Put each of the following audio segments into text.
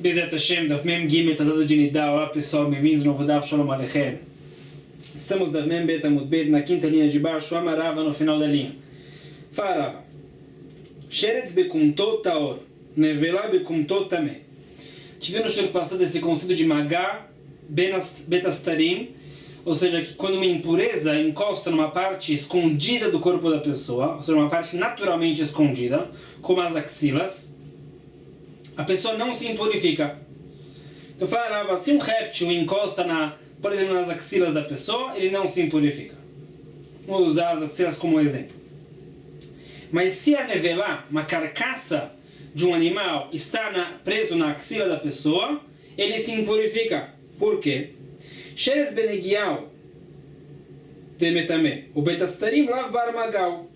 Bezat Hashem, Daf Mem Gimel, tratado de Nidá. Olá pessoal, bem-vindos no novo Daf Shalom Aleichem. Estamos Daf Mem Bet Amud Bet, na quinta linha de baixo, Amarava no final da linha. Farava Sheretz Bekumto Taor, Nevelá Bekumto Tameh. Tivemos no show passado esse conceito de Magá Betastarim, ou seja, que quando uma impureza encosta numa parte escondida do corpo da pessoa, ou seja, uma parte naturalmente escondida, como as axilas, a pessoa não se impurifica. Então falava, se um réptil encosta por exemplo, nas axilas da pessoa, ele não se impurifica. Vou usar as axilas como exemplo. Mas se a nevelá, uma carcaça de um animal, está preso na axila da pessoa, ele se impurifica. Por quê? Sheretz benegial de metame, o betastarim lav bar magal.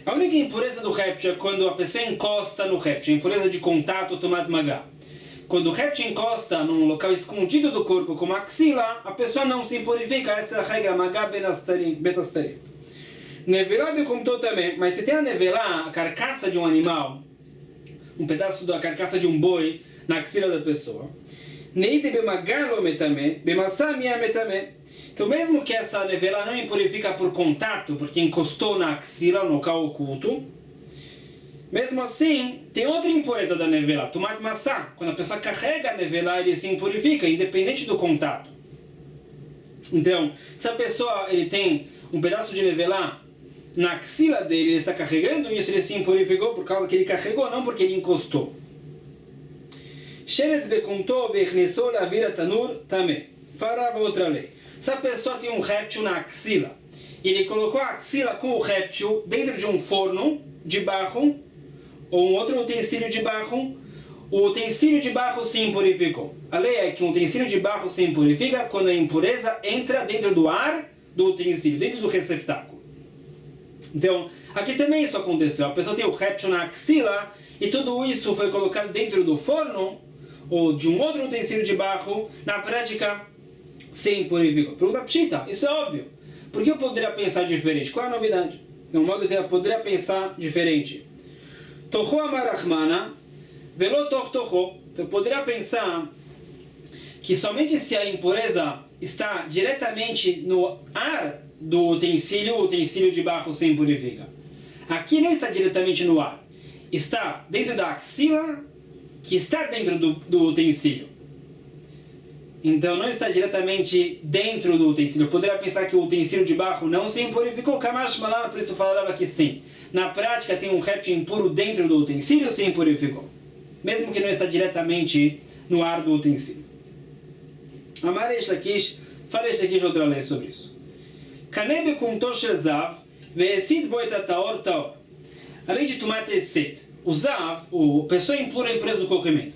A única impureza do réptil é quando a pessoa encosta no réptil, a impureza de contato tomat magá. Quando o réptil encosta num local escondido do corpo, como a axila, a pessoa não se impurifica. Essa é a regra magá betastarim. Nevelá bekumto também, mas se tem a nevelá, a carcaça de um animal, um pedaço da carcaça de um boi na axila da pessoa, neide bemagalo metame, bemassá minha metame. Então, mesmo que essa nevelá não impurifica por contato, porque encostou na axila, no local oculto, mesmo assim, tem outra impureza da nevelá, tomat massá. Quando a pessoa carrega a nevelá, ele se impurifica, independente do contato. Então, se a pessoa ele tem um pedaço de nevelá na axila dele, ele está carregando isso, ele se impurificou por causa que ele carregou, não porque ele encostou. Sheretz bekumto vechnesou lavira tanur tameh. Farava outra lei. Se a pessoa tem um réptil na axila, e ele colocou a axila com o réptil dentro de um forno de barro, ou um outro utensílio de barro, o utensílio de barro se impurificou. A lei é que um utensílio de barro se impurifica quando a impureza entra dentro do ar do utensílio, dentro do receptáculo. Então, aqui também isso aconteceu. A pessoa tem o réptil na axila, e tudo isso foi colocado dentro do forno, ou de um outro utensílio de barro, na prática se impurificou. Pergunta pshita, isso é óbvio. Por que eu poderia pensar diferente? Qual é a novidade? De um modo que eu poderia pensar diferente. Tocho amarachmana, velo toch tocho. Então eu poderia pensar que somente se a impureza está diretamente no ar do utensílio, o utensílio de barro se impurifica. Aqui não está diretamente no ar. Está dentro da axila, que está dentro do utensílio. Então não está diretamente dentro do utensílio. Eu poderia pensar que o utensílio de barro não se impurificou. Kamash Malala, por isso falava que sim. Na prática tem um réptil impuro dentro do utensílio, se impurificou. Mesmo que não está diretamente no ar do utensílio. Amar Eshlakish, fala Eshlakish outra lei sobre isso. Kanebe kumto shel zav, ve'esid bo et taor taor. A lei de tomate eset. O zav, a pessoa impura, a impureza do corrimento.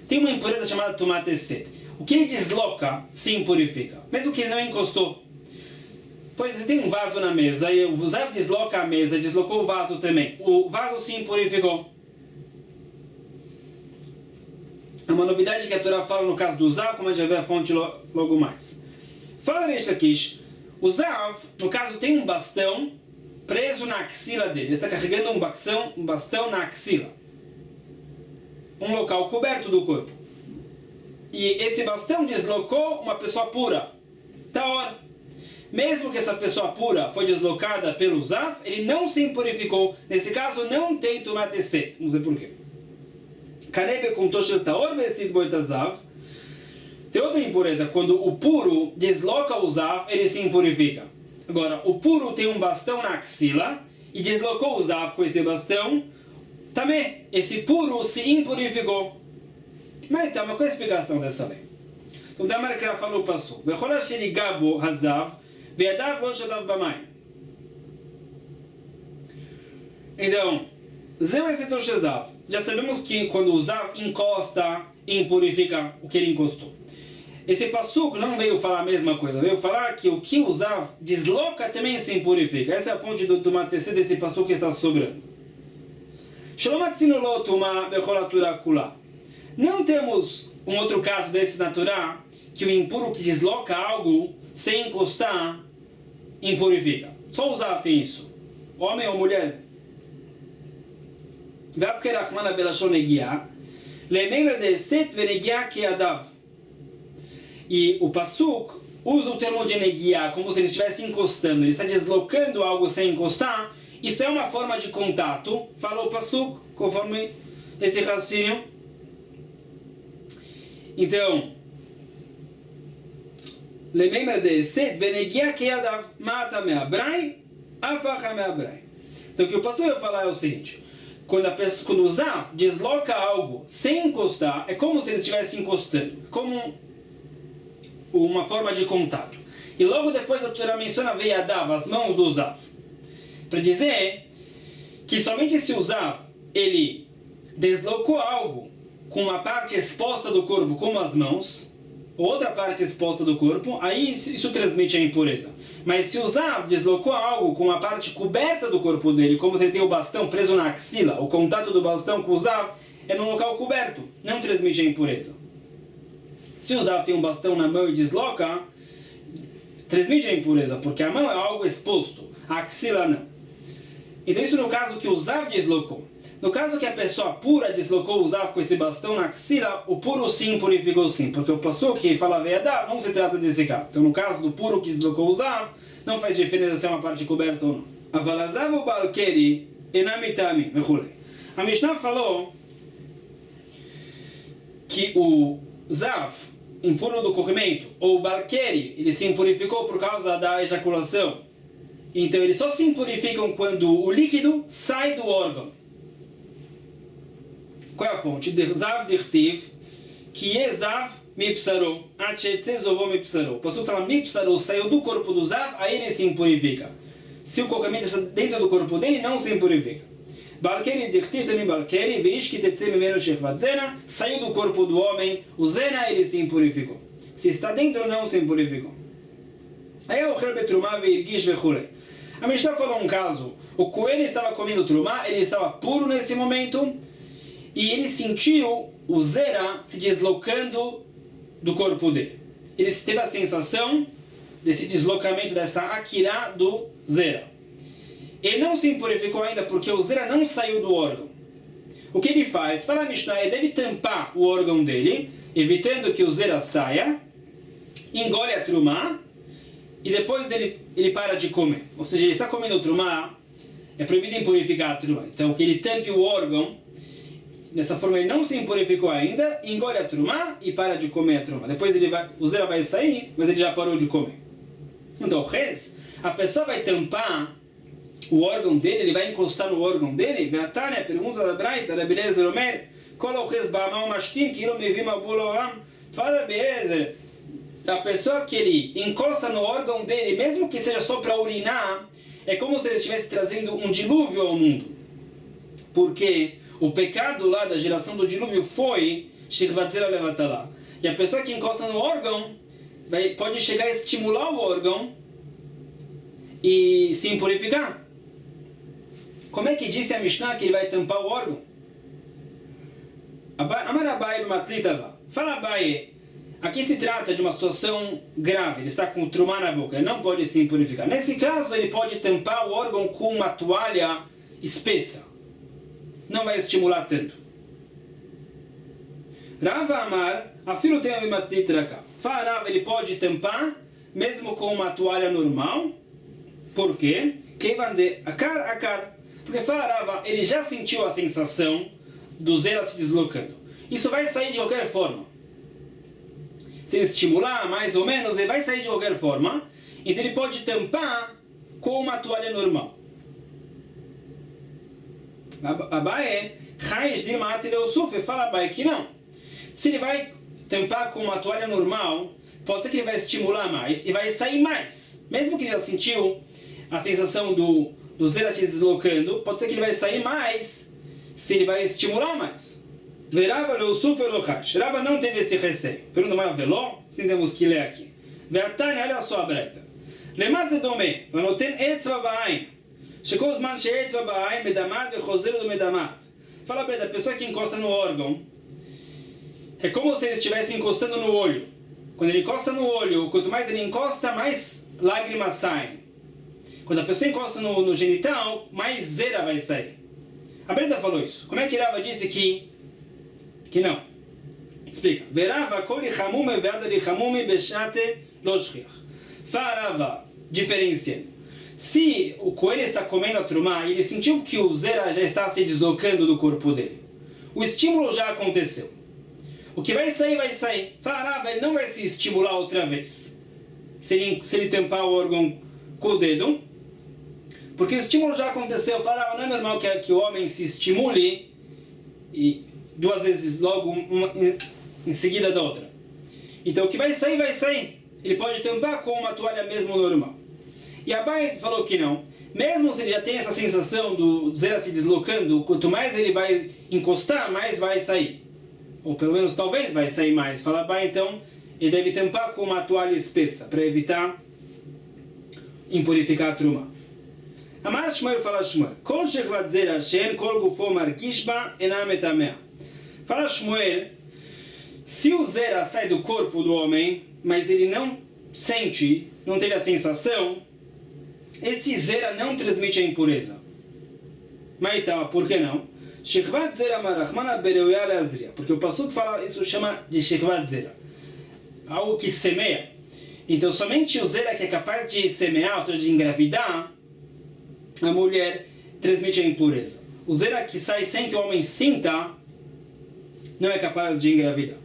Tem uma impureza chamada tomate eset. O que ele desloca se impurifica, mesmo que ele não encostou. Pois você tem um vaso na mesa e o zav desloca a mesa, deslocou o vaso também. O vaso se impurificou. É uma novidade que a Torá fala no caso do zav, como a gente vai ver a fonte logo mais. Fala neste aqui, o zav, no caso, tem um bastão preso na axila dele. Ele está carregando um bastão na axila. Um local coberto do corpo. E esse bastão deslocou uma pessoa pura. Taor. Mesmo que essa pessoa pura foi deslocada pelo zav, ele não se impurificou. Nesse caso, não tem tomate set. Vamos ver por quê. Kanebe com toshel taor vesid boitazav. Tem outra impureza. Quando o puro desloca o zav, ele se impurifica. Agora, o puro tem um bastão na axila e deslocou o zav com esse bastão. Também, esse puro se impurificou. Mas então, qual é a explicação dessa lei? Então, da maneira que ela falou, passou. Então, já sabemos que quando o zav encosta, impurifica o que ele encostou. Esse passuco não veio falar a mesma coisa, veio falar que o que o zav desloca também se impurifica. Essa é a fonte do tumatecê desse passuco que está sobrando. Não temos um outro caso desse na Torá, que o impuro que desloca algo sem encostar, impurifica. Só o zav tem isso. Homem ou mulher. Lembra de Set venegia que adav. E o Pasuk usa o termo de negia como se ele estivesse encostando, ele está deslocando algo sem encostar. Isso é uma forma de contato, falou o Pasuk, conforme esse raciocínio. Então, lembra de Set venegia que adav mata meabrai, afacha meabrai. Então o que o pastor vai falar é o seguinte: quando o Zav desloca algo sem encostar, é como se ele estivesse encostando, como uma forma de contato. E logo depois a Torá menciona Veiadav, as mãos do Zav, para dizer que somente se o Zav ele deslocou algo com uma parte exposta do corpo, como as mãos, outra parte exposta do corpo, aí isso transmite a impureza. Mas se o Zav deslocou algo com a parte coberta do corpo dele, como se ele tem o bastão preso na axila, o contato do bastão com o Zav é num local coberto, não transmite a impureza. Se o Zav tem um bastão na mão e desloca, transmite a impureza, porque a mão é algo exposto, a axila não. Então isso no caso que o Zav deslocou. No caso que a pessoa pura deslocou o Zav com esse bastão na axila, o puro sim purificou sim, porque o pasuk que fala Veiadav não se trata desse caso. Então no caso do puro que deslocou o Zav, não faz diferença se é uma parte coberta ou não. Avalazav o balkeri enamitami mechulei. A Mishnah falou que o Zav, impuro do corrimento, ou o balkeri, ele se impurificou por causa da ejaculação. Então eles só se impurificam quando o líquido sai do órgão. Qual é a fonte? Zav dirtiv, que é Zav mipsaro, achetzezovo mipsaro. O pastor fala mipsaro, saiu do corpo do Zav, aí ele se impurifica. Se o corrimento está dentro do corpo dele, não se impurifica. Balkeri dirtiv também balkeri, veish que tetze mimeno shechvat zena, saiu do corpo do homem, o zena ele se impurificou. Se está dentro, não se impurificou. Aí o Rebbe Trumah veirgish vechulei. A Mishnah falou um caso, o coelho estava comendo Trumah, ele estava puro nesse momento, e ele sentiu o Zera se deslocando do corpo dele. Ele teve a sensação desse deslocamento, dessa Akira do Zera. Ele não se impurificou ainda porque o Zera não saiu do órgão. O que ele faz? Fala a Mishnah, ele deve tampar o órgão dele, evitando que o Zera saia, engole a Trumah, e depois ele para de comer. Ou seja, ele está comendo Trumah, é proibido impurificar a Trumah. Então que ele tampe o órgão, dessa forma ele não se impurificou ainda, engole a Trumah e para de comer a Trumah. Depois o Zera vai sair, mas ele já parou de comer. Então o Rez, a pessoa vai tampar o órgão dele, ele vai encostar no órgão dele. Beatânia, pergunta da Braita, da Beleza Romer, qual é o Rez Ba'amão Mashtim, que não me vi Mabuloam? Fala, Beleza, a pessoa que ele encosta no órgão dele, mesmo que seja só para urinar, é como se ele estivesse trazendo um dilúvio ao mundo. Porque o pecado lá da geração do dilúvio foi Shirvatera Levatalá. E a pessoa que encosta no órgão pode chegar a estimular o órgão e se impurificar. Como é que disse a Mishnah que ele vai tampar o órgão? Amar Abai Matlitava. Fala Abai, aqui se trata de uma situação grave, ele está com trumá na boca, ele não pode se impurificar. Nesse caso, ele pode tampar o órgão com uma toalha espessa. Não vai estimular tanto. Rava Amar, afilo tem a matritraka. Fala Rava, ele pode tampar, mesmo com uma toalha normal. Por quê? Porque fala Rava, ele já sentiu a sensação do Zera se deslocando. Isso vai sair de qualquer forma. Se ele estimular, mais ou menos, ele vai sair de qualquer forma. Então ele pode tampar com uma toalha normal. Abaye, Raiz de Matileusufe, fala Abaye que não. Se ele vai tampar com uma toalha normal, pode ser que ele vai estimular mais e vai sair mais. Mesmo que ele já sentiu a sensação do Zera se deslocando, pode ser que ele vai sair mais se ele vai estimular mais. Verava Leusufe Elohash. Rava não teve esse receio. Pergunta mais veló, sim temos que ler aqui. Veatane, olha só a breita. Lemase dome, vanoten etzva ba'ain. Chegou os manos sheetzva ba'ain, medamat, vechozero do medamat. Fala a breita, a pessoa que encosta no órgão, é como se ele estivesse encostando no olho. Quando ele encosta no olho, quanto mais ele encosta, mais lágrimas saem. Quando a pessoa encosta no genital, mais zera vai sair. A Brenda falou isso. Como é que Rava disse que que não. Explica. Verava koli chamume veada de chamume beshate loshchiach. Farava, diferenciando. Se o coelho está comendo a trumá e ele sentiu que o zera já está se deslocando do corpo dele, o estímulo já aconteceu. O que vai sair, vai sair. Farava, ele não vai se estimular outra vez. Se ele tampar o órgão com o dedo, porque o estímulo já aconteceu. Farava, não é normal que o homem se estimule e duas vezes logo uma em seguida da outra. Então o que vai sair, vai sair. Ele pode tampar com uma toalha mesmo normal. E Abai falou que não. Mesmo se ele já tem essa sensação do zera se deslocando, quanto mais ele vai encostar, mais vai sair. Ou pelo menos talvez vai sair mais. Fala Abai, então ele deve tampar com uma toalha espessa para evitar impurificar a truma. Amar Shmuel fala Shmuel. Kol shechvat zera shen kol gufo markishba enam etamea. Fala Shmuel, se o zera sai do corpo do homem, mas ele não sente, não teve a sensação, esse zera não transmite a impureza. Mas então, por que não? Shechvat zera marachmana bereuya leazria. Porque o pasuk fala, isso chama de shechvat zera. Algo que semeia. Então, somente o zera que é capaz de semear, ou seja, de engravidar, a mulher transmite a impureza. O zera que sai sem que o homem sinta, não é capaz de engravidar.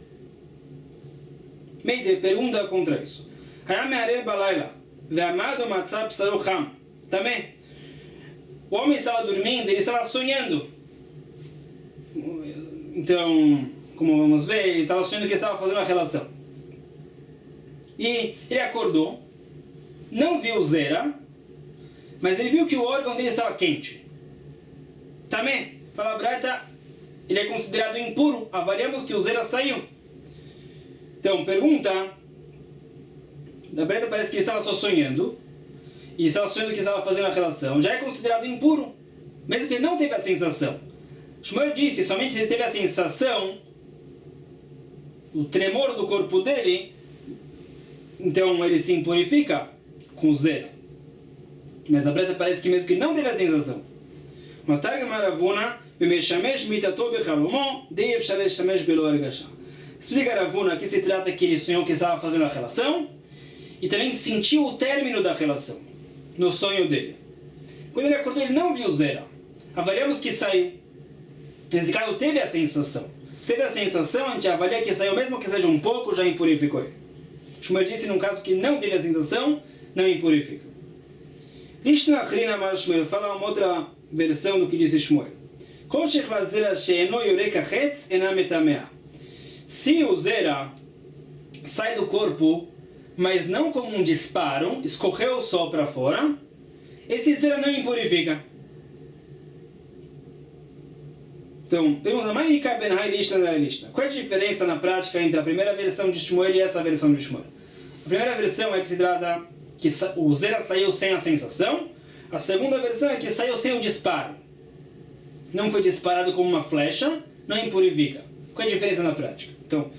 Meite pergunta contra isso. Também. O homem estava dormindo, ele estava sonhando. Então, como vamos ver, ele estava sonhando que estava fazendo uma relação. E ele acordou, não viu zera, mas ele viu que o órgão dele estava quente. Também, fala a Braita, ele é considerado impuro. Avaliamos que o zera saiu. Então, pergunta, da Braita parece que ele estava só sonhando, e estava sonhando que estava fazendo a relação. Já é considerado impuro, mesmo que ele não teve a sensação. Shmuel disse, somente se ele teve a sensação, o tremor do corpo dele, então ele se impurifica com zera. Mas a Braita parece que mesmo que não teve a sensação. Explica Ravuna que se trata que ele sonhou que estava fazendo a relação e também sentiu o término da relação no sonho dele. Quando ele acordou, ele não viu zera. Avaliamos que saiu. Nesse caso, teve a sensação. Se teve a sensação, a gente avalia que saiu, mesmo que seja um pouco, já impurificou ele. Shmuel disse, num caso que não teve a sensação, não impurifica. Lishna Achrina Mar Shmuel fala uma outra versão do que disse Shmuel. Se o zera sai do corpo, mas não como um disparo, escorreu só para fora, esse zera não impurifica. Então, pergunta, qual é a diferença na prática entre a primeira versão de Shmuel e essa versão de Shmuel? A primeira versão é que se trata que o zera saiu sem a sensação. A segunda versão é que saiu sem o disparo. Não foi disparado como uma flecha, não impurifica. Qual é a diferença na prática? Então,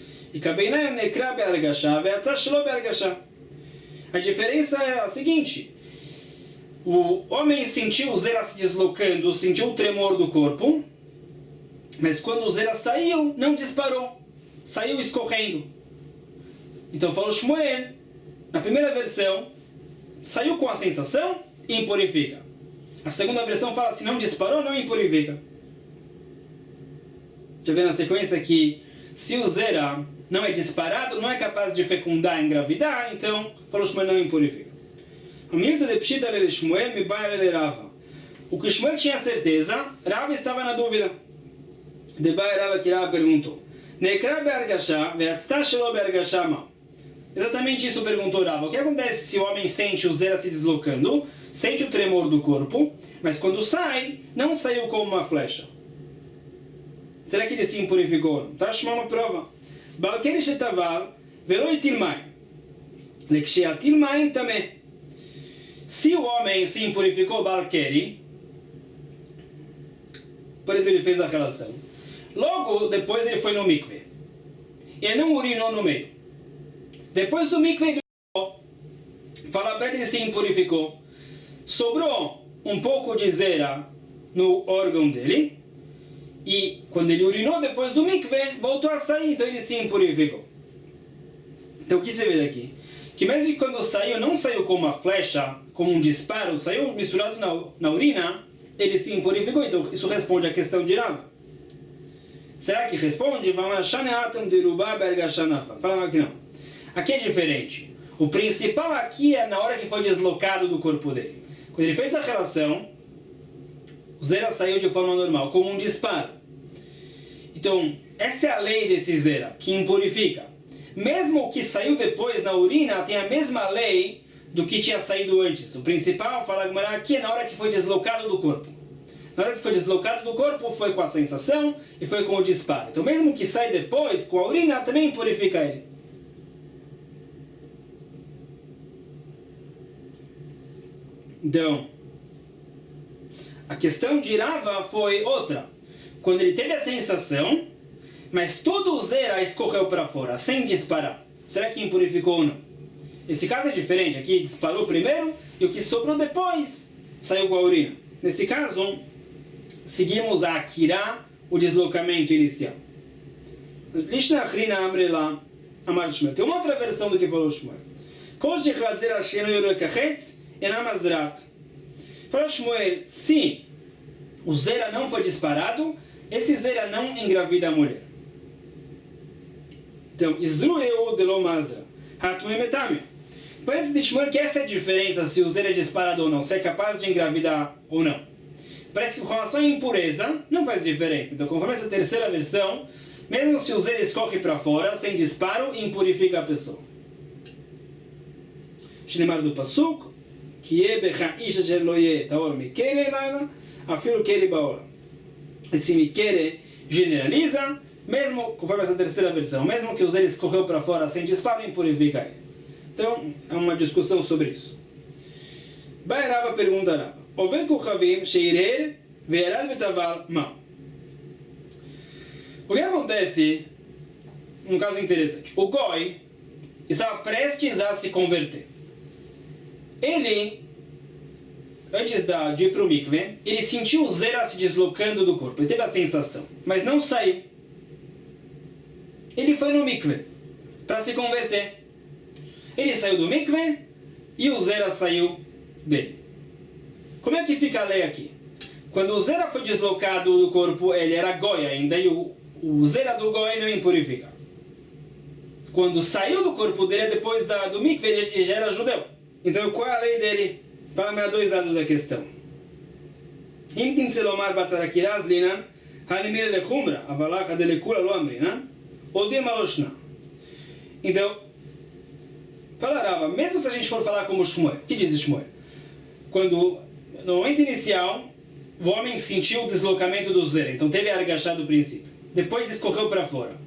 a diferença é a seguinte: o homem sentiu o zera se deslocando, sentiu o tremor do corpo, mas quando o zera saiu, não disparou, saiu escorrendo. Então falou Shmuel, na primeira versão, saiu com a sensação e impurifica. A segunda versão fala, se não disparou, não impurifica. Já vê na sequência que se o zera não é disparado, não é capaz de fecundar, engravidar, então falou Shmuel, não impurifica. O que Shmuel tinha certeza, Rav estava na dúvida. Debai Rav que Rav perguntou. Exatamente isso perguntou Rav. O que acontece se o homem sente o zera se deslocando, sente o tremor do corpo, mas quando sai, não saiu como uma flecha? Será que ele se impurificou? Tá chamando uma prova. Balkeri shetaval veloi tilmaim. Lekshea tilmaim também. Se o homem se impurificou, Balkeri, por exemplo, ele fez a relação. Logo depois ele foi no mikve. Ele não urinou no meio. Depois do mikve, ele fala para ele se impurificou. Sobrou um pouco de zera no órgão dele. e quando ele urinou depois do mikveh, voltou a sair, então ele se impurificou. Então o que você vê daqui? Que mesmo que quando saiu, não saiu como uma flecha, como um disparo, saiu misturado na urina, ele se impurificou. Então isso responde à questão de Rava. Será que responde? Fala que não. Aqui é diferente. O principal aqui é na hora que foi deslocado do corpo dele. Quando ele fez a relação, o zera saiu de forma normal, como um disparo. Então, essa é a lei desse zera, que impurifica. Mesmo o que saiu depois na urina tem a mesma lei do que tinha saído antes. O principal, fala aqui, é na hora que foi deslocado do corpo. Na hora que foi deslocado do corpo, foi com a sensação e foi com o disparo. Então, mesmo que sai depois, com a urina, também impurifica ele. Então, a questão de Rava foi outra. Quando ele teve a sensação, mas todo o zera escorreu para fora, sem disparar. Será que impurificou ou não? Esse caso é diferente. Aqui disparou primeiro e o que sobrou depois saiu com a urina. Nesse caso, seguimos a Akira, o deslocamento inicial. Tem uma outra versão do que falou Shmuel. Fala Shmuel, se o zera não foi disparado, esse zera não engravida a mulher. Então, Izrueu de Lomazra, Hatme Metame. Parece de Shmuel que essa é a diferença se o zera é disparado ou não, se é capaz de engravidar ou não. Parece que com relação à impureza, não faz diferença. Então, conforme essa terceira versão, mesmo se o zera escorre para fora, sem disparo, impurifica a pessoa. Shnemar do Pasuk, esse mikere generaliza, mesmo conforme essa terceira versão, mesmo que o zera escorreu para fora sem disparo, impurifica ele. Então, é uma discussão sobre isso. Bai Rava pergunta a Rava: Oved kuchavim sheirer ve'erad vetaval ma. O que acontece, um caso interessante, o Goi estava prestes a se converter. Ele, antes de ir para o mikveh, ele sentiu o zera se deslocando do corpo, ele teve a sensação, mas não saiu. Ele foi no mikveh para se converter. Ele saiu do mikveh e o zera saiu dele. Como é que fica a lei aqui? Quando o zera foi deslocado do corpo, ele era goi ainda, e o zera do goi não impurifica. Quando saiu do corpo dele, depois do mikveh, ele já era judeu. Então, qual é a lei dele? Fala-me a dois lados da questão. Imtim selomar batarakiraz linan, halimir lechumra, avalacha delekula lo amrina, odim aloshna. Então, fala Rava, mesmo se a gente for falar como Shmuel, o que diz Shmuel? Quando, no momento inicial, o homem sentiu o deslocamento do zera, então teve a argachá do princípio. Depois escorreu para fora,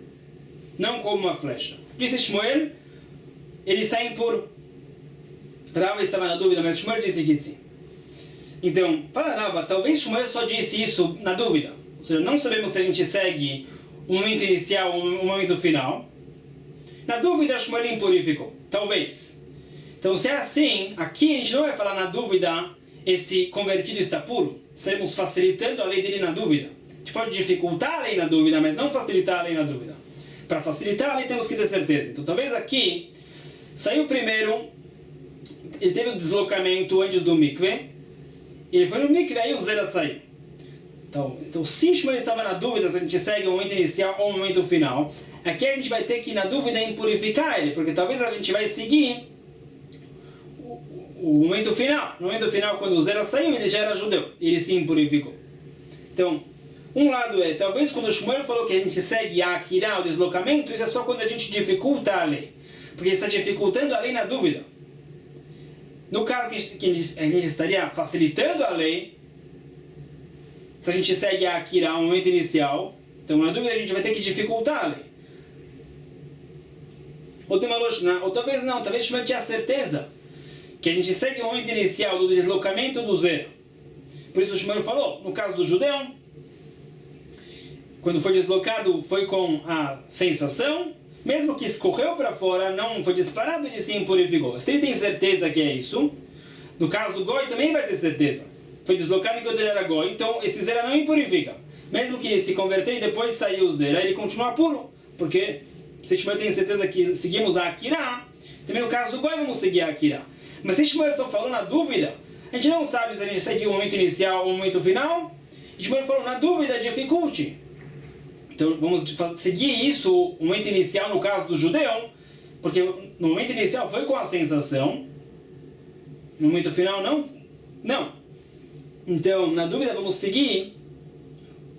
não como uma flecha. Disse Shmuel, ele está impuro. Rava estava na dúvida, mas Shmuel disse que sim. Então, fala Rava, talvez Shmuel só disse isso na dúvida. Ou seja, não sabemos se a gente segue o momento inicial ou o momento final. Na dúvida, Shmuel impurificou. Talvez. Então, se é assim, aqui a gente não vai falar na dúvida, esse convertido está puro. Estaremos facilitando a lei dele na dúvida. A gente pode dificultar a lei na dúvida, mas não facilitar a lei na dúvida. Para facilitar a lei, temos que ter certeza. Então, talvez aqui, saiu primeiro, ele teve o deslocamento antes do mikveh, ele foi no mikveh, aí o zera saiu. Então se Shmuel estava na dúvida se a gente segue o momento inicial ou o momento final, aqui a gente vai ter que, na dúvida, impurificar ele, porque talvez a gente vai seguir o momento final. No momento final, quando o zera saiu, ele já era judeu, ele se impurificou. Então, um lado é, talvez quando o Shmuel falou que a gente segue a Akira, o deslocamento, isso é só quando a gente dificulta a lei, porque ele está dificultando a lei na dúvida. No caso que a gente estaria facilitando a lei, se a gente segue a Akira no momento inicial, então na dúvida a gente vai ter que dificultar a lei. Ou talvez não, talvez Shmuel tinha certeza que a gente segue o momento inicial do deslocamento do zera. Por isso o Shmuel falou, no caso do judeu, quando foi deslocado foi com a sensação, mesmo que escorreu para fora, não foi disparado, ele se impurificou. Se ele tem certeza que é isso, no caso do goi também vai ter certeza. Foi deslocado enquanto ele era goi, então esse zera não impurifica. mesmo que se converter e depois sair o zera, ele continua puro, porque se Shmuel tem certeza que seguimos a Akira, também no caso do Goi vamos seguir a Akira. Mas se Shmuel só falou na dúvida, a gente não sabe se a gente segue o momento inicial ou o momento final. Shmuel falou na dúvida, dificulte. Então vamos seguir isso, o momento inicial no caso do judeu, porque no momento inicial foi com a sensação, no momento final não. Então, na dúvida, vamos seguir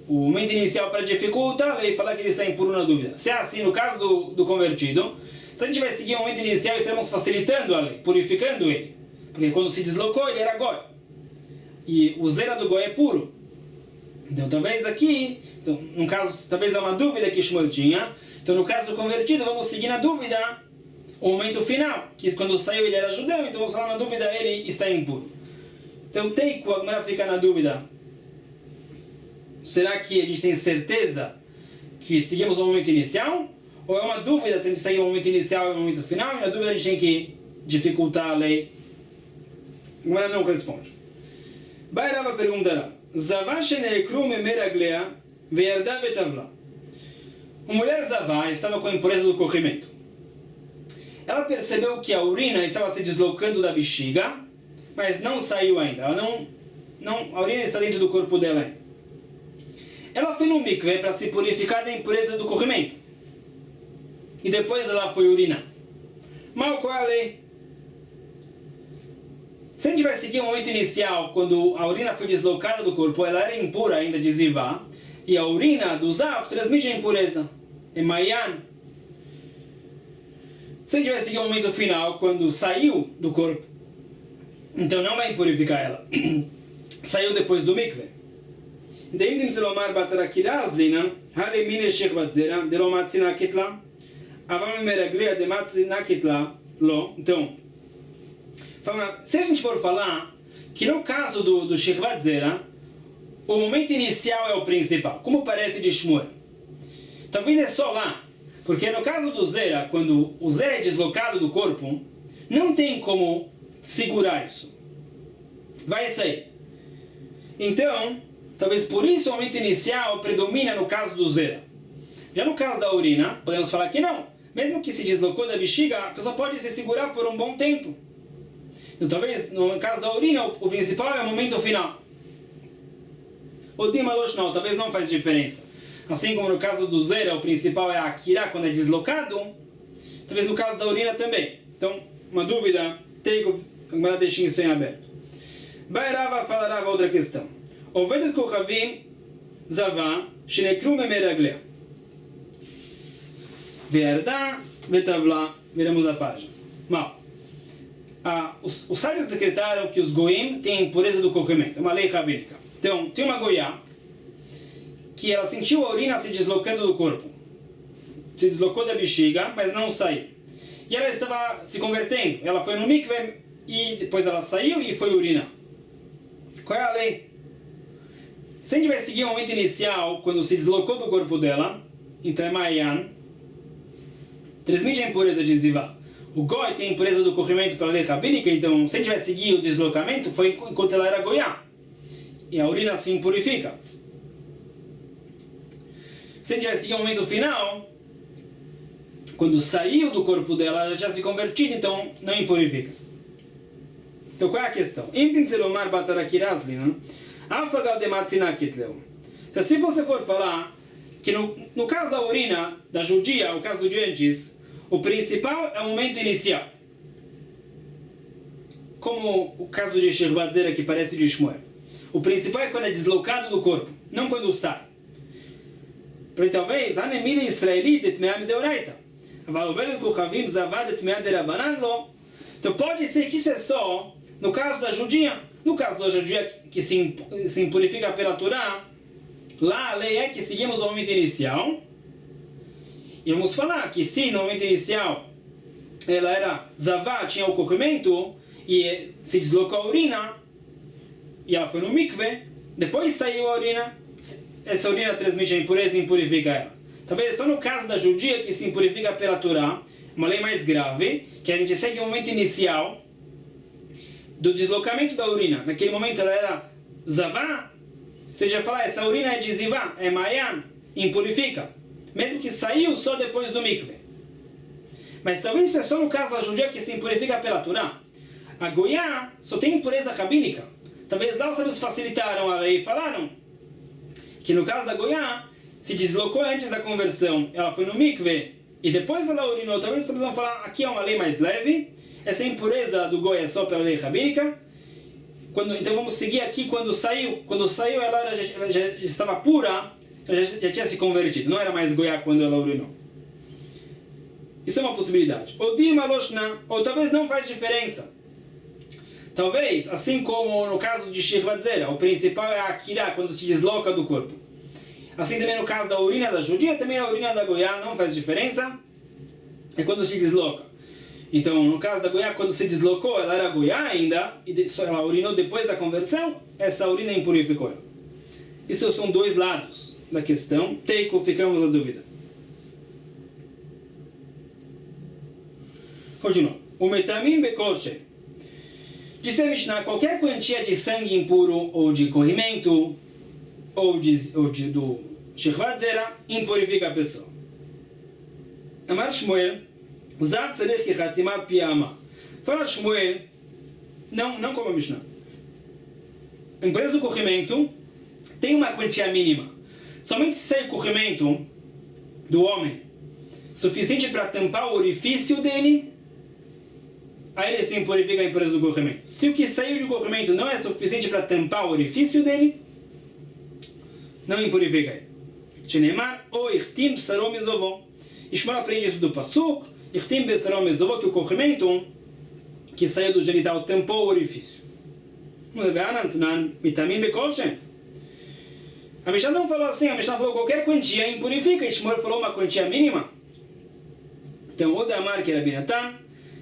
o momento inicial para dificultar e falar que ele está impuro na dúvida. Se é assim, no caso do convertido, se a gente vai seguir o momento inicial, estaremos facilitando a lei, purificando ele. Porque quando se deslocou, ele era goi. E o zera do goi é puro. Então, talvez aqui, no caso, talvez é uma dúvida que Shmuel tinha. Então, no caso do convertido, vamos seguir na dúvida o momento final, que quando saiu ele era judeu, então vamos falar na dúvida, ele está impuro. Então, Teiku, agora fica na dúvida. Será que a gente tem certeza que seguimos o momento inicial? Ou é uma dúvida se a gente segue o momento inicial e o momento final? E na dúvida a gente tem que dificultar a lei. Agora não responde. Bairava perguntará: Zavá sheneekru memeraglea ve'yarda betavla. Uma mulher Zavá estava com a impureza do corrimento. Ela percebeu que a urina estava se deslocando da bexiga, mas não saiu ainda. A urina está dentro do corpo dela ainda. Ela foi no mikve para se purificar da impureza do corrimento. E depois ela foi urinar. Mal qual é a lei? Se a gente vai seguir o momento inicial, quando a urina foi deslocada do corpo, ela era impura ainda de zivá, e a urina do zav transmite a impureza. É mayan. Se a gente vai seguir o momento final, quando saiu do corpo, então não vai purificar ela. Saiu depois do mikve. Então, אם תמצא לומר בתרקירה הזלינה, הרי מין שכבת זרע, דלא מצינא כתלה, אבל ממרגליה דמצינא כתלה, לא. Então, se a gente for falar que no caso do Shechvat Zera, o momento inicial é o principal, como parece de Shmuel. Talvez é só lá, porque no caso do Zera, quando o Zera é deslocado do corpo, não tem como segurar isso. Vai sair. Então, talvez por isso o momento inicial predomina no caso do Zera. Já no caso da urina, podemos falar que não. Mesmo que se deslocou da bexiga, a pessoa pode se segurar por um bom tempo. Então, talvez, no caso da urina, o principal é o momento final. O Dimalosh não, talvez não faz diferença. Assim como no caso do Zera, o principal é a Akira, quando é deslocado, talvez no caso da urina também. Então, uma dúvida, agora deixem isso em aberto. Bairava falarava outra questão. Ovedet Kochavim Zavá, Shenekru Memeraglea. Ve'yarda betavla, viramos a página. Mal. Os sábios decretaram que os goim têm impureza do corrimento, uma lei rabínica. Então, tem uma goiá que ela sentiu a urina se deslocando do corpo. Se deslocou da bexiga, mas não saiu. E ela estava se convertendo. Ela foi no mikve e depois ela saiu e foi urinar. Qual é a lei? Se a gente vai seguir o momento inicial, quando se deslocou do corpo dela, então é Mayan, transmite a impureza de Zivá. O Goi tem impureza do corrimento pela lei rabínica, então se a gente vai seguir o deslocamento, foi enquanto ela era Goiá. E a urina se impurifica. Se a gente vai seguir o momento final, quando saiu do corpo dela, ela já se convertiu, então não impurifica. Então qual é a questão? Então se você for falar que no caso da urina, da judia, o caso do dia antes, o principal é o momento inicial. Como o caso de Shechvat Zera que parece de Shmuel. O principal é quando é deslocado do corpo, não quando sai. Porque talvez, Hanemila Israeli de Tmeam de Oraita. Então pode ser que isso é só no caso da judia. No caso da judia que se impurifica pela Torá, lá a lei é que seguimos o momento inicial. E vamos falar que se no momento inicial ela era zavá, tinha o corrimento, e se deslocou a urina, e ela foi no mikve, depois saiu a urina, essa urina transmite a impureza e impurifica ela. Talvez só no caso da judia que se impurifica pela Torá, uma lei mais grave, que a gente segue o momento inicial do deslocamento da urina. Naquele momento ela era zavá, Então já falar, essa urina é de zivá, é mayan, impurifica. Mesmo que saiu só depois do mikve. Mas talvez isso é só no caso da judia que se impurifica pela Torá. A Goiá só tem impureza rabínica. Talvez lá os sábios facilitaram a lei e falaram que no caso da Goiá, se deslocou antes da conversão, ela foi no mikve e depois ela urinou. Talvez os sábios vão falar, aqui é uma lei mais leve, essa impureza do Goiá é só pela lei rabínica. Então vamos seguir aqui quando saiu ela já estava pura, ela já tinha se convertido, não era mais Goiá quando ela urinou. Isso é uma possibilidade. Ou talvez não faz diferença. Talvez, assim como no caso de Shirvat Zera, o principal é a Akira, quando se desloca do corpo. Assim também no caso da urina da judia, também a urina da Goiá não faz diferença, é quando se desloca. Então, no caso da Goiá, quando se deslocou, ela era Goiá ainda, e ela urinou depois da conversão, essa urina impurificou ela. Isso são dois lados da questão. Teiko, ficamos na dúvida. Continua. O metamim bekolche. Disse a Mishnah, qualquer quantia de sangue impuro, ou de corrimento, ou do Shirvat Zera, impurifica a pessoa. Amar Shmuel, Zav tzarich ki chatimat piyama. Fala Shmuel, não como a Mishnah. A impureza do corrimento tem uma quantia mínima. Somente se sai o corrimento do homem suficiente para tampar o orifício dele, aí ele se impurifica a impureza do corrimento. Se o que saiu do corrimento não é suficiente para tampar o orifício dele, não impurifica ele. Shenemar, o irtim psarom mizovó. Ishmael aprende isso do Pasuk, irtim psarom mizovó, que o corrimento que saiu do genital tampou o orifício. A Mishnah não falou assim, a Mishnah falou qualquer quantia impurifica, e Shmuel falou uma quantia mínima. Então, o Damar, que é Rabi Natan,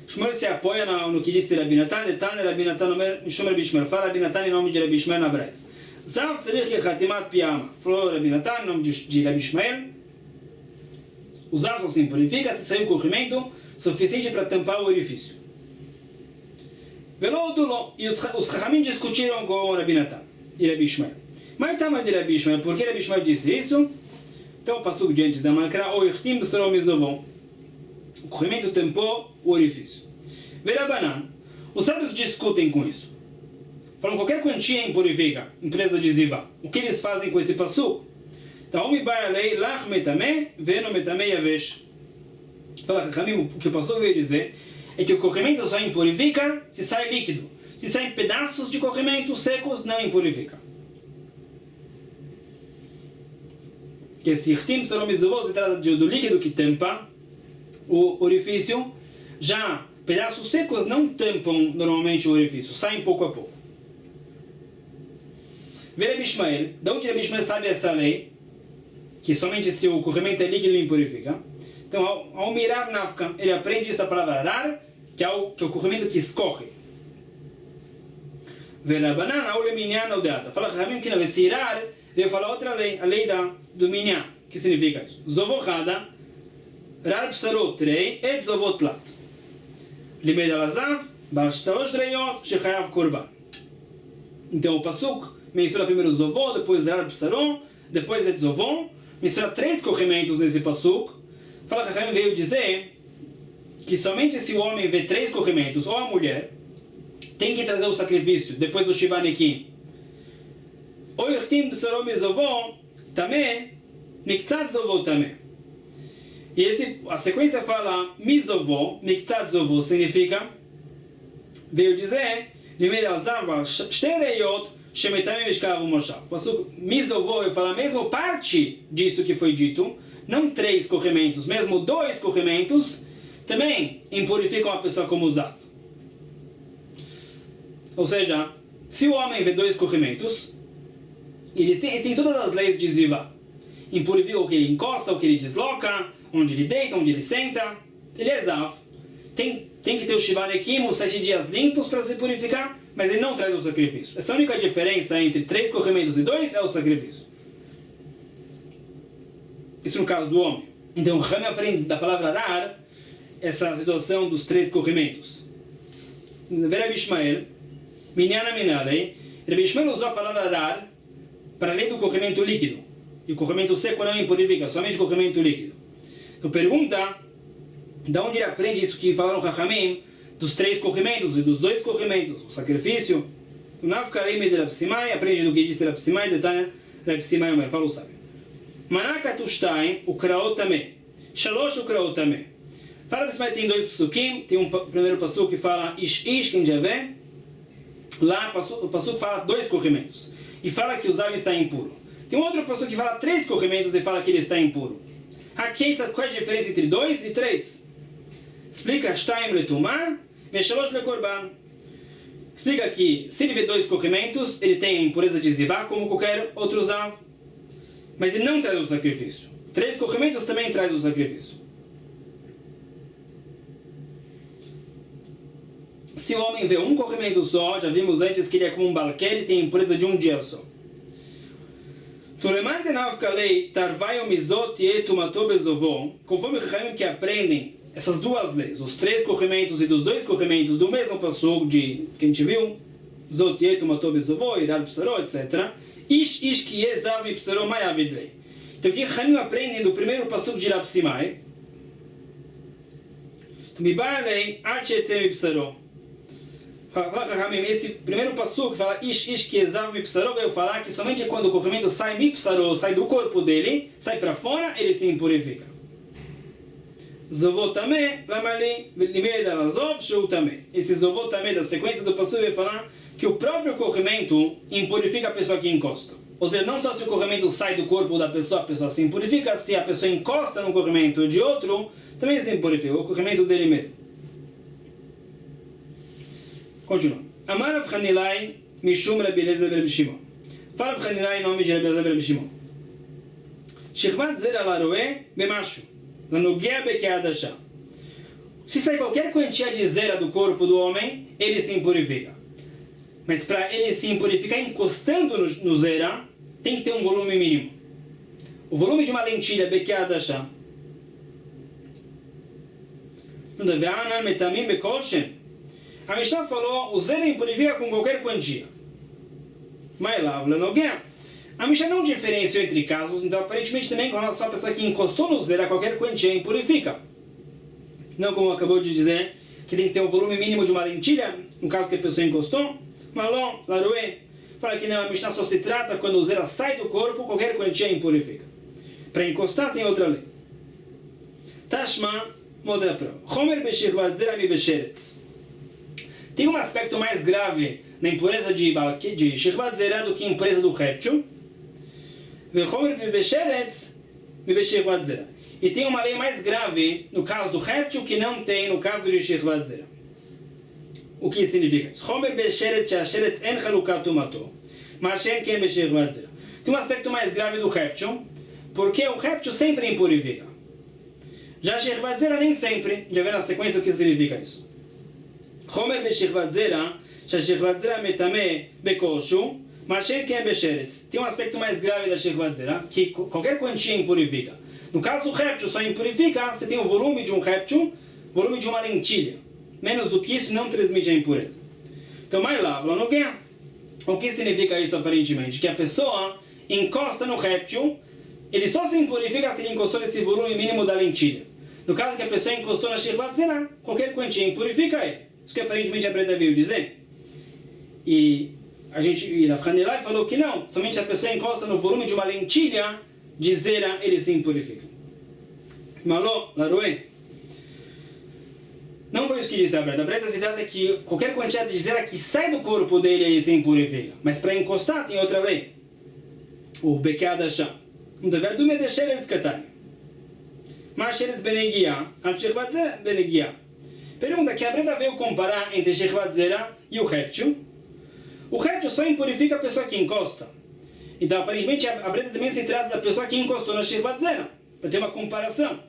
Shmuel se apoia no que disse Rabi Natan, Detan, Rabi Natan, Mishum Rabi Shmuel, fala Rabi Natan em nome de Rabi Shmuel na Braita. Zav tzarich chatimat piyama, falou Rabi Natan em nome de Rabi Shmuel. O Zav só se impurifica se sair um corrimento suficiente para tampar o orifício. E os Chachamim discutiram com Rabi Natan e Rabi Shmuel. Mas tama de Rabi Shmuel, por que Rabi Shmuel disse isso? Então o passuco de antes da Makra, o irtim b'sarom mizovon. O corrimento tampou o orifício. Verabanan, os sábios discutem com isso. Falam qualquer quantia impurifica, impureza de zivá. O que eles fazem com esse passuco? Então, o que o passuco veio dizer é que o corrimento só impurifica se sai líquido. Se saem pedaços de corrimento secos, não impurifica. Que se irtim b'sarom mizovon se trata do líquido que tampa o orifício, já pedaços secos não tampam normalmente o orifício, saem pouco a pouco. Vê Rabi Ishmael, de onde Rabi Ishmael sabe essa lei, que somente se o corrimento é líquido impurifica. Então, ao mirar nafka, ele aprende isso a palavra arar, que é o corrimento que escorre. Vê Rabanan, aule minyan ou deata. Fala Rabim que na vez se irar, veio falar outra lei, a lei do minyan. O que significa isso? Zovochada, rar psarot rei, et zovot lat. Limed alazav, bal shtalosh reiot, shechayav korban. Então o pasuk menciona primeiro zovó, depois rar psarot, depois et zovon, menciona 3 corrimentos nesse pasuk. Fala que Rabim veio dizer que somente se o homem vê 3 corrimentos, ou a mulher, tem que trazer o sacrifício depois do Shivanekim. O irtim b'sarom mizovon, também, miktzat zovó também. E a sequência fala mizovó, miktzat zovó, significa, veio dizer, limed al-zav shte reiot, shemetamim mishkav u'moshav. Mizovó, eu falo mesmo parte disso que foi dito, não 3 corrimentos, mesmo 2 corrimentos, também impurificam a pessoa como zav. Ou seja, se o homem vê 2 corrimentos, ele tem todas as leis de zivá. Impurifica o que ele encosta, o que ele desloca, onde ele deita, onde ele senta. Ele é zav. Tem que ter o Shivanekim, os 7 dias limpos para se purificar, mas ele não traz o sacrifício. Essa única diferença entre 3 corrimentos e 2 é o sacrifício. Isso no caso do homem. Então, o Rami aprende da palavra arar essa situação dos 3 corrimentos. Vê Rabi Ishmael, Minyana Minalei. Rabi Ishmael usou a palavra arar para além do corrimento líquido. E o corrimento seco não impurifica, somente o corrimento líquido. Então pergunta, de onde ele aprende isso que falaram Chachamim, dos 3 corrimentos e dos 2 corrimentos, o sacrifício? O Nafkarei de Rab Simai aprende do que disse Rab Simai, detalhe Rab Simai Omer, fala o sábio. Manakatu Shtaim, o Kraot Tameh. Shalosh, o Kraot Tameh. Fala Rab Simai tem 2 psukim, tem um primeiro pasuk que fala Ish quem já vê. Lá o pasuk fala 2 corrimentos e fala que o Zav está impuro. Tem um outro pasuk que fala 3 corrimentos e fala que ele está impuro. Qual é a diferença entre 2 e 3? Explica Shtaim letumah ve shalosh lekorban. Explica que se ele vê 2 corrimentos, ele tem a impureza de zivá como qualquer outro Zav, mas ele não traz o sacrifício. 3 corrimentos também traz o sacrifício. Se o homem vê um corrimento só, já vimos antes que ele é como um balquer e tem impureza de um dia só. Conforme os Chachamim que aprendem essas 2 leis, os 3 corrimentos e dos 2 corrimentos do mesmo passuco de que a gente viu, Zot Yetu Mato Bezovo, Irad Psaro, etc. Ish ki Yezav Mi Psaro Mai Avid Lei. Então o que os Chachamim aprendem do primeiro passuco de Rab Simai? Mibalei Ad Shetzeh Mi Psaro. Esse primeiro passuco que fala Ish ki Yezav Mi Psaro veio falar que somente quando o corrimento sai Mi Psaro, sai do corpo dele, sai para fora, ele se impurifica. Zovotame, Lamali, Limei da Lazov, Shoutame. Esse Zovotame da sequência do passuco vai falar que o próprio corrimento impurifica a pessoa que encosta. Ou seja, não só se o corrimento sai do corpo da pessoa, a pessoa se impurifica, se a pessoa encosta no corrimento de outro, também se impurifica, o corrimento dele mesmo. Continua. Amar Rav Hanilai, Mishum Rabi Eliezer ben Shimon. Fala Rav Hanilai em nome de Rabi Eliezer ben Shimon. Shechvat Zera Laroe Bemashu. Se sai qualquer quantia de zera do corpo do homem, ele se impurifica. Mas para ele se impurificar encostando no zera, tem que ter um volume mínimo. O volume de uma lentilha bekeadashá. A Mishnah falou, o zera impurifica com qualquer quantia. Mas lá, a Mishnah não diferenciou entre casos, então aparentemente também com relação à pessoa que encostou no zera, qualquer quantia impurifica. Não como acabou de dizer, que tem que ter um volume mínimo de uma lentilha, no caso que a pessoa encostou. Malon, Laroué, fala que não, a Mishnah só se trata quando o zera sai do corpo, qualquer quantia impurifica. Para encostar tem outra lei. Tashma, moda prova. Homer beshirvat zera mi besheretz. Tem um aspecto mais grave na impureza de shirvat zera do que a impureza do réptil. E tem uma lei mais grave no caso do réptil que não tem no caso de Shechvat Zera. O que significa isso? Tem um aspecto mais grave do réptil, porque o réptil sempre impurifica. Já Shechvat Zera nem sempre. Já vê na sequência o que significa isso. Homer Beshechvat Zera, Shechvat Zera metame bekoshu. Tem um aspecto mais grave da Shechvat Zera, que qualquer quantia impurifica. No caso do réptil, só impurifica, você tem o volume de um réptil, volume de uma lentilha. Menos do que isso, não transmite a impureza. Então, mais lá, o que significa isso aparentemente? Que a pessoa encosta no réptil, ele só se impurifica se ele encostou nesse volume mínimo da lentilha. No caso que a pessoa encostou na Shechvat Zera, qualquer quantia impurifica ele. Isso que aparentemente a Breda veio dizer. E Rav Hanilai falou que não, somente se a pessoa encosta no volume de uma lentilha de zera, ele se impurifica. Malô, Laroué. Não foi isso que disse a Breda. A Breda se trata que qualquer quantidade de zera que sai do corpo dele, ele se impurifica. Mas para encostar tem outra lei. O bekeadashá. Dume de sheretz katani. Mas sheretz benegia, av shechvat zera benegia. Pergunta que a Breda veio comparar entre shechvat zera e o réptil. O réptil só impurifica a pessoa que encosta. Então, aparentemente, a Breda também se trata da pessoa que encostou na Shechvat Zera, para ter uma comparação.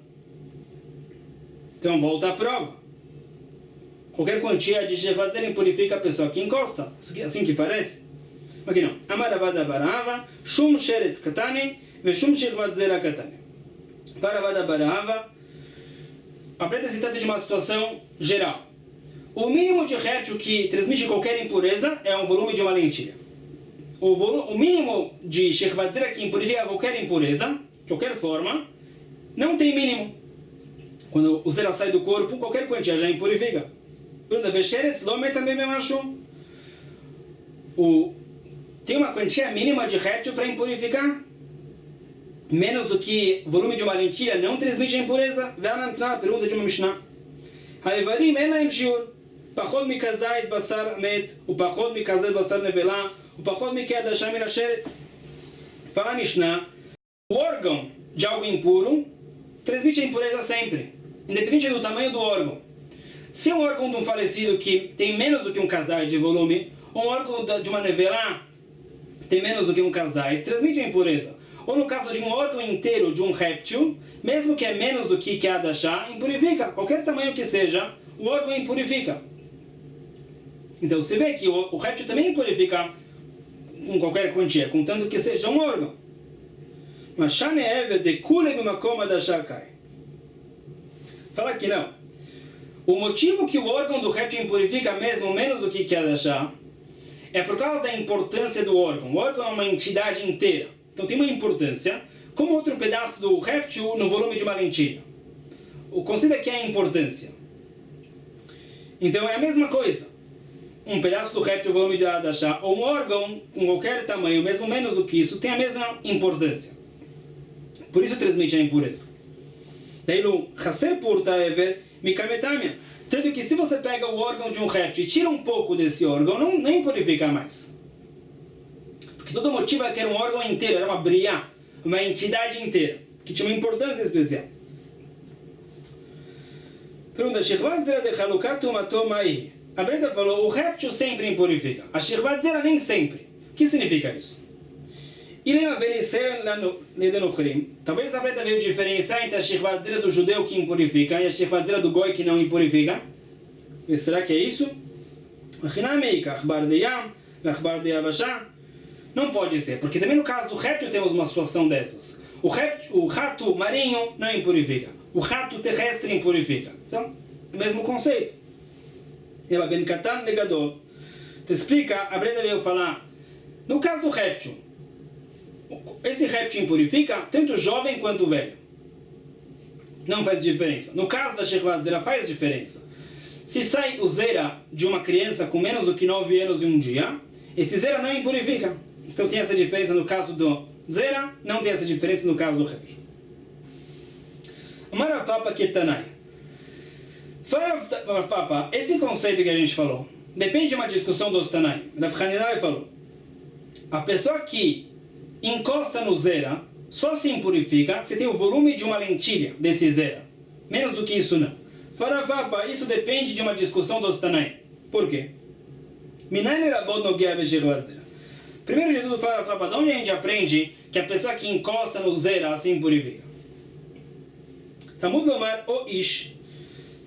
Então, volta à prova. Qualquer quantia de Shechvat Zera impurifica a pessoa que encosta. Assim que parece. Aqui não. Amaravada barava, shum sheretz katani, ve shum Shechvat Zera katani. Paravada barava. A Breda se trata de uma situação geral. O mínimo de réptil que transmite qualquer impureza é um volume de uma lentilha. o mínimo de Shechvat Zera que impurifica qualquer impureza, de qualquer forma, não tem mínimo. Quando o Zera sai do corpo, qualquer quantia já impurifica. Tem uma quantia mínima de réptil para impurificar. Menos do que o volume de uma lentilha não transmite a impureza. Pergunta de uma Mishnah. Haivarim elaim shiur. Pachod mikazait basar met. Upachod mikazait basar nevelá. Upachod mikiadasham min asheretz. Fala a Mishnah. O órgão de algo impuro transmite a impureza sempre, independente do tamanho do órgão. Se é um órgão de um falecido que tem menos do que um kazait de volume, ou um órgão de uma nevelá tem menos do que um kazait, transmite a impureza. Ou no caso de um órgão inteiro de um réptil, mesmo que é menos do que a dashá, impurifica. Qualquer tamanho que seja, o órgão impurifica. Então você vê que o réptil também impurifica com qualquer quantia, contanto que seja um órgão. Mas shane'ever de kulem makoma dashá kai. Fala que não. O motivo que o órgão do réptil impurifica mesmo menos do que a dashá é por causa da importância do órgão. O órgão é uma entidade inteira. Então tem uma importância, como outro pedaço do réptil no volume de uma lentilha. O conceito aqui é a importância. Então é a mesma coisa. Um pedaço do réptil no volume da chá, ou um órgão com qualquer tamanho, mesmo menos do que isso, tem a mesma importância. Por isso transmite a impureza. Daí no Haser Purta Ever Mikametamia. Tanto que se você pega o órgão de um réptil e tira um pouco desse órgão, não impurifica mais. Porque todo motivo é que era um órgão inteiro, era uma briá, uma entidade inteira, que tinha uma importância especial. Pergunta, Shechvat Zera de Halukat Tumato Mai. A Brenda falou, o réptil sempre impurifica. A Shechvat Zera nem sempre. O que significa isso? E lembra Benisser lá no Nedenuchrim. Talvez a Brenda veio diferenciar entre a Shechvat Zera do judeu que impurifica e a Shechvat Zera do goi que não impurifica. E será que é isso? Achinamei, Kachbar de Yam, Kachbar de Yavashá. Não pode ser, porque também no caso do réptil temos uma situação dessas. O rato marinho não impurifica. O rato terrestre impurifica. Então, é o mesmo conceito. Ela ben katan negador. Então explica, a Brenda veio falar, no caso do réptil, esse réptil impurifica tanto jovem quanto velho. Não faz diferença. No caso da Shechvat Zera faz diferença. Se sai o Zera de uma criança com menos do que 9 anos e um dia, esse Zera não impurifica. Então tem essa diferença no caso do Zera, não tem essa diferença no caso do réptil. Marafapa Ketanai. Marafapa, esse conceito que a gente falou, depende de uma discussão dos Tanai. Rav Hanina falou, a pessoa que encosta no Zera só se impurifica se tem o volume de uma lentilha desse Zera. Menos do que isso não. Farafapa, isso depende de uma discussão dos Tanai. Por quê? Minai Rabot Nogia Beshechvat Zera. Primeiro de tudo, Farafapa, de onde a gente aprende que a pessoa que encosta no Zera assim impurifica? Talmud Lomar o Ish.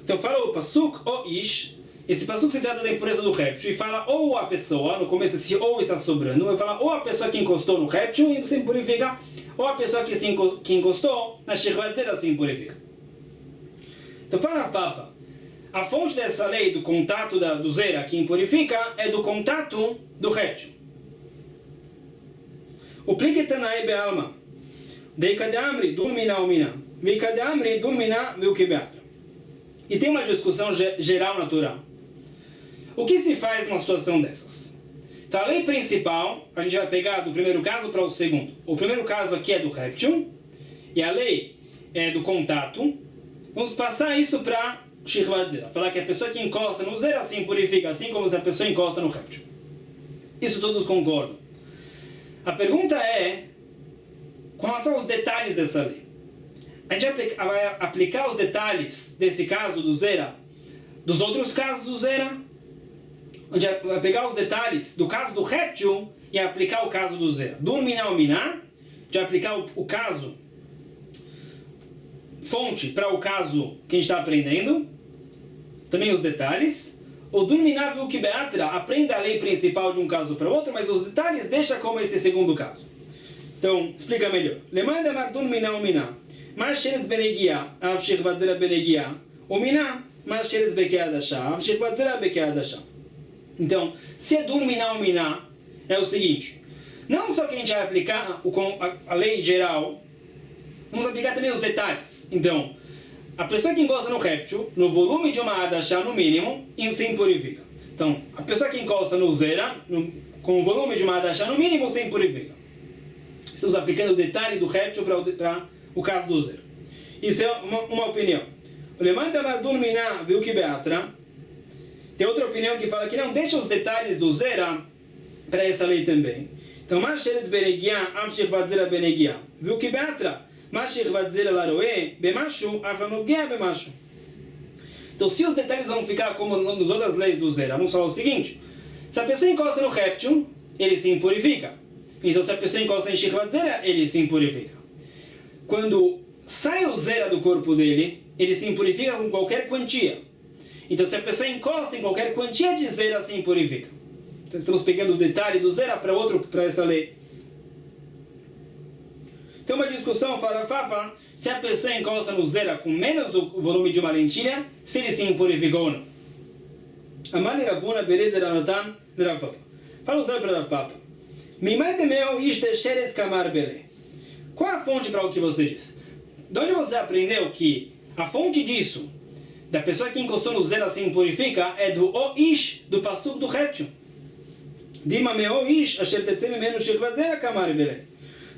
Então fala o Pasuk o Ish. Esse Pasuk se trata da impureza do réptil e fala ou a pessoa, no começo esse ou está sobrando, vai falar ou a pessoa que encostou no réptil e se impurifica, ou a pessoa que encostou na Shechvat Zera se impurifica. Então fala a Papa, a fonte dessa lei do contato do Zera que impurifica é do contato do réptil. O Pliketanai Bealma. Deikadamri Durmina Umina. Veikadamri Durmina Vilkebeatra. E tem uma discussão geral natural. O que se faz numa situação dessas? Então a lei principal, a gente vai pegar do primeiro caso para o segundo. O primeiro caso aqui é do réptil, e a lei é do contato. Vamos passar isso para Shechvat Zera. Falar que a pessoa que encosta no Zera se impurifica, assim como se a pessoa encosta no réptil. Isso todos concordam. A pergunta é, com relação aos detalhes dessa lei. A gente vai aplicar os detalhes desse caso do Zera, dos outros casos do Zera. A gente vai pegar os detalhes do caso do réptil e aplicar o caso do Zera. Durminá ou miná, de aplicar o caso fonte para o caso que a gente está aprendendo. Também os detalhes. O Durminá viu que Beatra aprenda a lei principal de um caso para o outro, mas os detalhes deixa como esse segundo caso. Então, explica melhor. Lemanda mar Durminá ou miná. Mas Sheretz Benegia, Av Shechvat Zera Benegia, o miná, mas Sheretz Bekeadashá, Av Shechvat Zera Bekeadashá. Então, se é Durminá ou miná, é o seguinte: Não só que a gente vai aplicar a lei geral, vamos aplicar também os detalhes. Então, a pessoa que encosta no réptil, no volume de uma adachá no mínimo, se impurifica. Então, a pessoa que encosta no zera, com o volume de uma adachá no mínimo, se impurifica. Estamos aplicando o detalhe do réptil para o caso do zera. Isso é uma opinião. O Lemanta Mardun Miná viu que Beatra. Tem outra opinião que fala que não, deixa os detalhes do zera para essa lei também. Então, Masheretz Benegia, Amshech Vadzera Benegia. Viu que Beatra? Masheretz Vadzera Laroe, Bemashu, Afranugia Bemashu. Então, se os detalhes vão ficar como nas outras leis do zera, vamos falar o seguinte: se a pessoa encosta no réptil, ele se impurifica. Então, se a pessoa encosta em Shechvat Zera, ele se impurifica. Quando sai o zera do corpo dele, ele se impurifica com qualquer quantia. Então, se a pessoa encosta em qualquer quantia de zera, se impurifica. Então, estamos pegando o detalhe do zera para essa lei. Tem uma discussão, Farafapa, se a pessoa encosta no zera com menos do volume de uma lentilha, se ele se impurificou ou não. Amali Ravuna Bereder Anatan Ravpapa. Fala o zera para Ravpapa. Mimai temeu ish besheretz kamar bele. Qual é a fonte para o que você diz? De onde você aprendeu que a fonte disso, da pessoa que encostou no zera se impurifica, é do o ish, do pasuk do réptil? Dima meo ish asher tetzem mimenu shechvat zera kamar bele.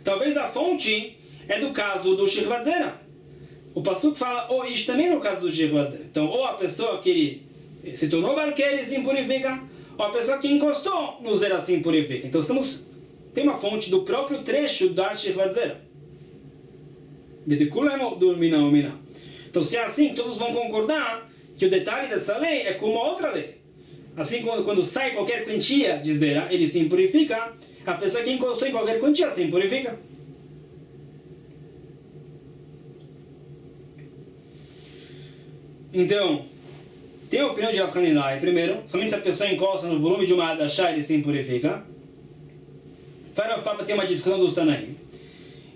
Talvez a fonte é do caso do shechvat zera. O pasuk fala o ish também no caso do shechvat zera. Então, ou a pessoa que ele se tornou balquer, ele se impurifica, ou a pessoa que encostou no zera se impurifica. Então, tem uma fonte do próprio trecho da shechvat zera. Então, se é assim, todos vão concordar que o detalhe dessa lei é como a outra lei. Assim, quando sai qualquer quantia de zera, ele se impurifica. A pessoa que encostou em qualquer quantia se impurifica. Então, tem a opinião de Rav Hanilai. Primeiro, somente se a pessoa encosta no volume de uma adachá, ele se impurifica. Rav Papa tem uma discussão dos Tanaim.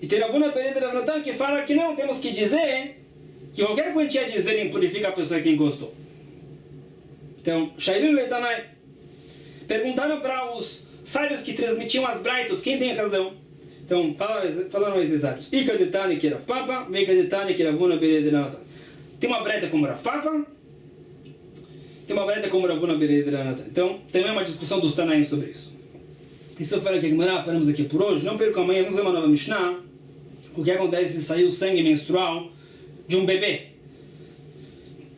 E tem Ravuna Bereder Ravnatan que fala que não, temos que dizer que qualquer quantia de zera impurifica a pessoa que encostou. Então, Shairin Leitanai perguntaram para os sábios que transmitiam as Braitot, quem tem razão? Então, falaram esses sábios. Ika detani que Rav Papa, Meika detani que Ravuna Bereder Ravnatan. Tem uma breta como Rav Papa, tem uma breta como Ravuna Bereder Ravnatan. Então, também é uma discussão dos Tanaim sobre isso. Isso eu falei que paramos aqui por hoje. Não percam amanhã, vamos ver uma nova Mishnah. O que acontece se sair o sangue menstrual de um bebê.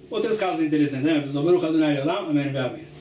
Outros casos interessantes, né? Baruch Adonai Olam, amém.